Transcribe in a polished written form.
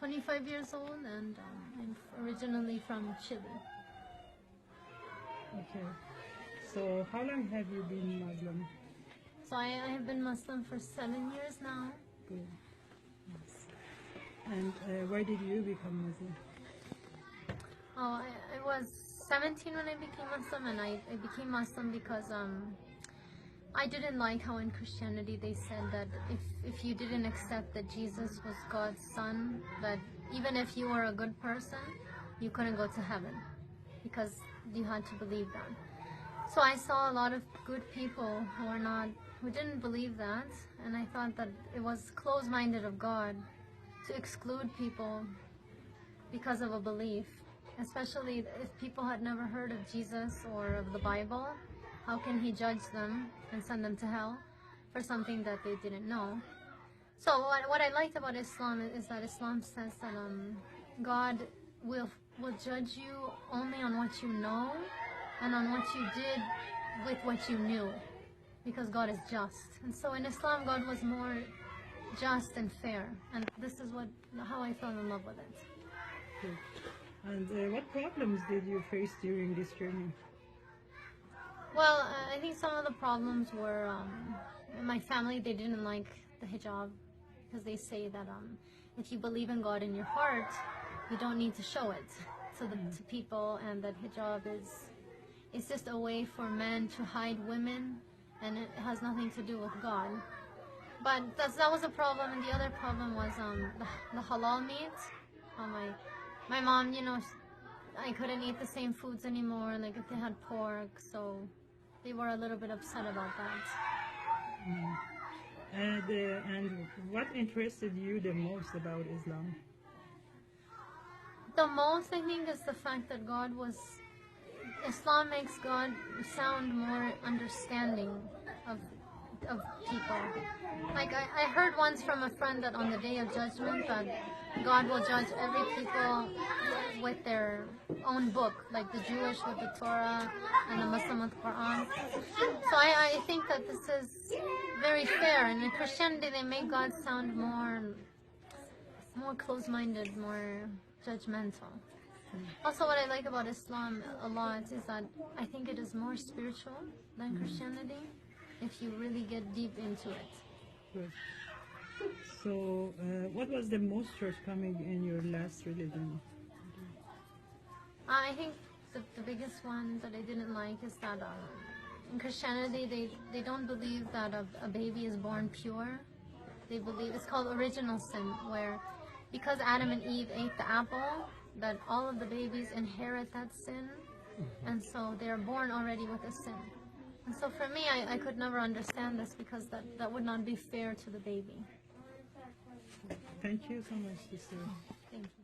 25 years old, and I'm originally from Chile. Okay. So how long have you been Muslim? So I have been Muslim for 7 years now. Good. Yes. And why did you become Muslim? Oh, I was 17 when I became Muslim, and I became Muslim because I didn't like how in Christianity they said that if you didn't accept that Jesus was God's son, that even if you were a good person, you couldn't go to heaven because you had to believe that. So I saw a lot of good people who didn't believe that, and I thought that it was close-minded of God to exclude people because of a belief, especially if people had never heard of Jesus or of the Bible. How can he judge them and send them to hell for something that they didn't know? So what I liked about Islam is that Islam says that God will judge you only on what you know and on what you did with what you knew, because God is just. And so in Islam, God was more just and fair, and this is how I fell in love with it. Good. And what problems did you face during this journey? Well, I think some of the problems were in my family. They didn't like the hijab because they say that if you believe in God in your heart, you don't need to show it to people, and that hijab is just a way for men to hide women, and it has nothing to do with God. But that was a problem, and the other problem was the halal meat. My mom, I couldn't eat the same foods anymore, like if they had pork, so they were a little bit upset about that. And what interested you the most about Islam? The most, I think, is the fact that Islam makes God sound more understanding of people. Like I heard once from a friend that on the Day of Judgment that God will judge every people with their own book, like the Jewish with the Torah and the Muslim with the Quran. So I think that this is very fair, and in Christianity they make God sound more close-minded, more judgmental. Also, what I like about Islam a lot is that I think it is more spiritual than Christianity if you really get deep into it. Good. So, what was the most shortcoming in your last religion? I think the biggest one that I didn't like is that in Christianity they don't believe that a baby is born pure. They believe it's called original sin, where because Adam and Eve ate the apple, that all of the babies inherit that sin, and so they're born already with a sin. And so for me, I could never understand this, because that would not be fair to the baby. Thank you so much, sister. Thank you.